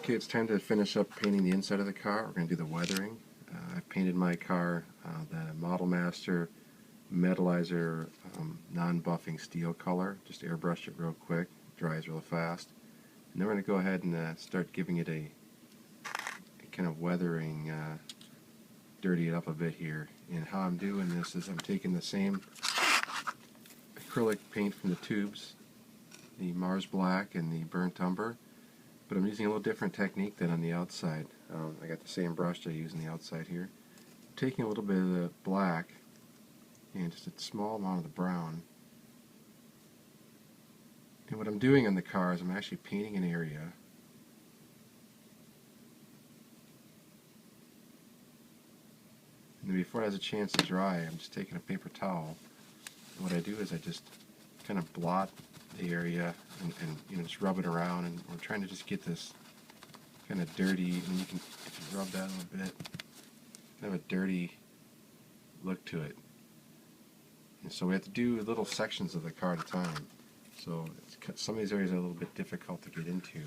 Okay, it's time to finish up painting the inside of the car. We're going to do the weathering. I've painted my car the Model Master Metallizer non-buffing steel color. Just airbrush it real quick, dries real fast. And then we're going to go ahead and start giving it a kind of weathering, dirty it up a bit here. And how I'm doing this is I'm taking the same acrylic paint from the tubes, the Mars Black and the Burnt Umber, but I'm using a little different technique than on the outside. I got the same brush I use on the outside here. I'm taking a little bit of the black and just a small amount of the brown. And what I'm doing on the car is I'm actually painting an area. And then before it has a chance to dry, I'm just taking a paper towel. And what I do is I just kind of blot the area and just rub it around, and we're trying to just get this kind of dirty, and you can, if you rub that a little bit, kind of a dirty look to it. And so we have to do little sections of the car at a time. So some of these areas are a little bit difficult to get into.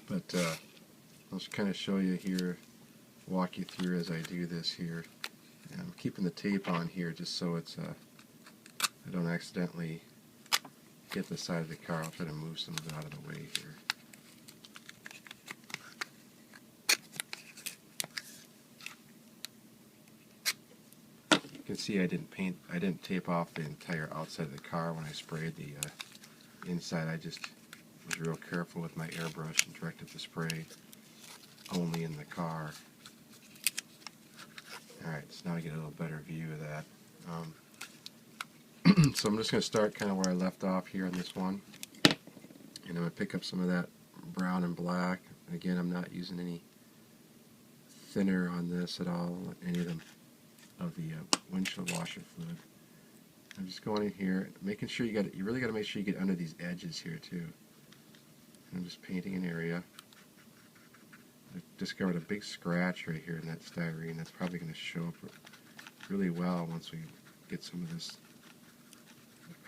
But I'll just kind of show you here, walk you through as I do this here. And I'm keeping the tape on here just so it's I don't accidentally hit the side of the car. I'll try to move some of it out of the way here. You can see I didn't tape off the entire outside of the car when I sprayed the inside. I just was real careful with my airbrush and directed the spray only in the car. Alright, so now I get a little better view of that. So I'm just going to start kind of where I left off here on this one. And I'm going to pick up some of that brown and black. Again, I'm not using any thinner on this at all, any of the windshield washer fluid. I'm just going in here, making sure you really got to make sure you get under these edges here too. And I'm just painting an area. I discovered a big scratch right here in that styrene. That's probably going to show up really well once we get some of this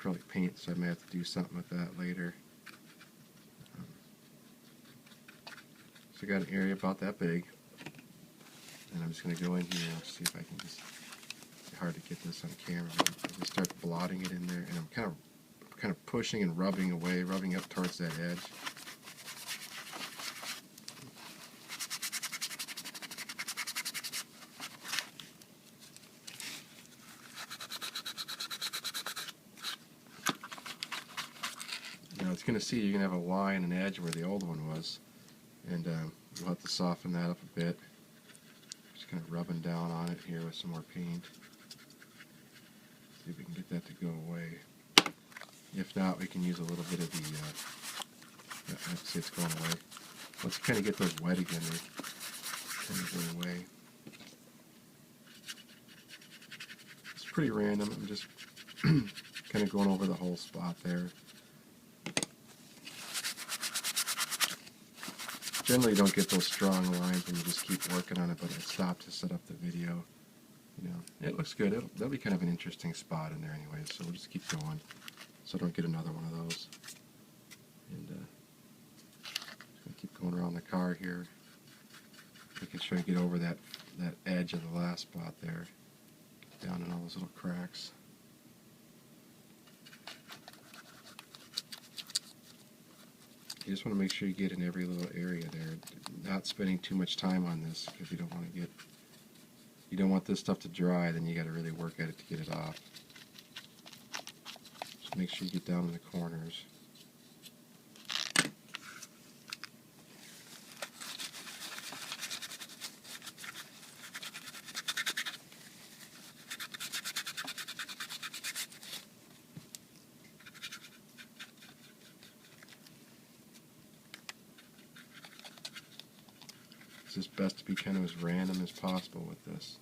acrylic paint, so I may have to do something with that later. So I got an area about that big, and I'm just going to go in here and see if I can just, it's hard to get this on camera, but I just start blotting it in there, and I'm kind of pushing and rubbing away, rubbing up towards that edge. Now it's going to see you're going to have a line and edge where the old one was, and we'll have to soften that up a bit. Just kind of rubbing down on it here with some more paint. See if we can get that to go away. If not, we can use a little bit of the, let's see, it's going away. Let's kind of get those wet again. They're kind of going away. It's pretty random. I'm just kind of going over the whole spot there. Generally, you don't get those strong lines when you just keep working on it, but I stopped to set up the video. You know, it looks good. That'll be kind of an interesting spot in there anyway, so we'll just keep going so I don't get another one of those. And just going to keep going around the car here, making sure I get over that edge of the last spot there, get down in all those little cracks. You just want to make sure you get in every little area there, not spending too much time on this, because you don't want this stuff to dry, then you got to really work at it to get it off. Just make sure you get down in the corners. It's just best to be kind of as random as possible with this.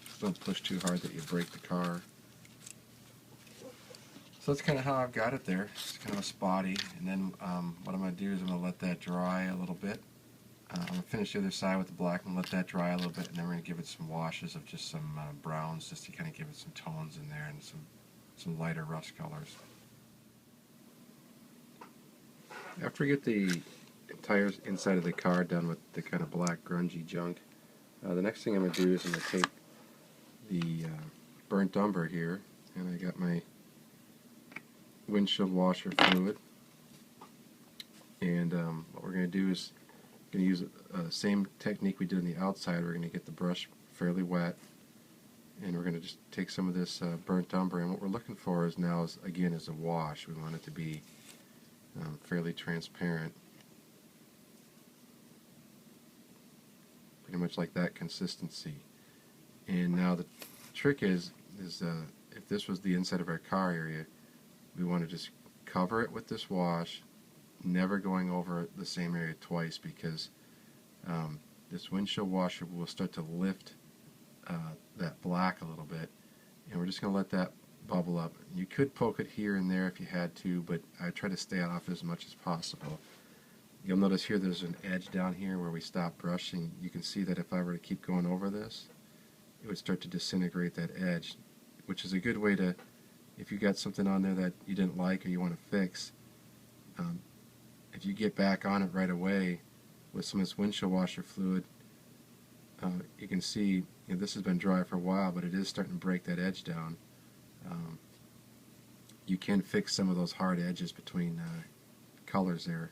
Just don't push too hard that you break the car. So that's kind of how I've got it there. It's kind of a spotty. And then what I'm going to do is I'm going to let that dry a little bit. I'm going to finish the other side with the black and let that dry a little bit, and then we're going to give it some washes of just some browns, just to kind of give it some tones in there and some lighter rust colors. After we get the entire inside of the car done with the kind of black grungy junk, the next thing I'm going to do is I'm going to take the burnt umber here, and I got my windshield washer fluid, and what we're going to do is going to use the same technique we did on the outside. We're going to get the brush fairly wet, and we're going to just take some of this burnt umber, and what we're looking for is now is again is a wash. We want it to be fairly transparent, pretty much like that consistency. And now the trick is if this was the inside of our car area, we want to just cover it with this wash, never going over the same area twice, because this windshield washer will start to lift that black a little bit, and we're just going to let that bubble up. You could poke it here and there if you had to, but I try to stay off as much as possible. You'll notice here there's an edge down here where we stop brushing. You can see that if I were to keep going over this, it would start to disintegrate that edge, which is a good way to, if you got something on there that you didn't like or you want to fix, if you get back on it right away with some of this windshield washer fluid, you can see this has been dry for a while, but it is starting to break that edge down. You can fix some of those hard edges between colors there,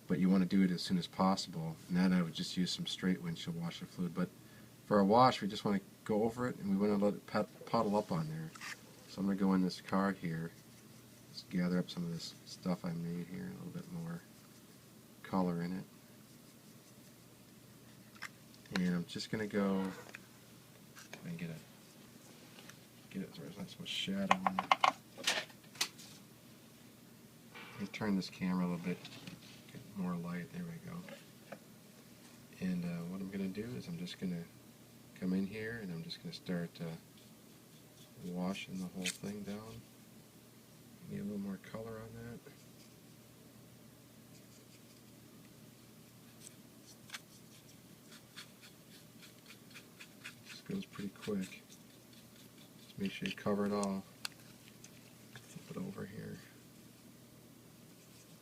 but you want to do it as soon as possible, and then I would just use some straight windshield washer fluid. But for a wash, we just want to go over it, and we want to let it puddle up on there. So I'm going to go in this car here, just gather up some of this stuff I made here, a little bit more color in it. And I'm just going to go and get it so there's not so much shadow in it. Let me turn this camera a little bit, get more light, there we go. And what I'm going to do is I'm just going to come in here and I'm just going to start washing the whole thing down. Need a little more color on that. This goes pretty quick. Just make sure you cover it all. Flip it over here.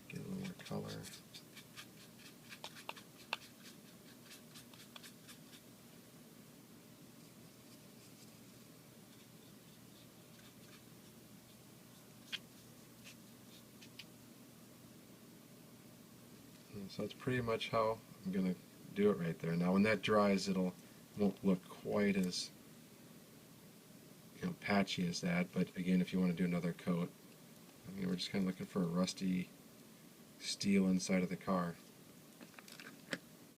Get a little more color. And so that's pretty much how I'm going to do it right there. Now when that dries, won't look quite as patchy as that, but again, if you want to do another coat, we're just kind of looking for a rusty steel inside of the car.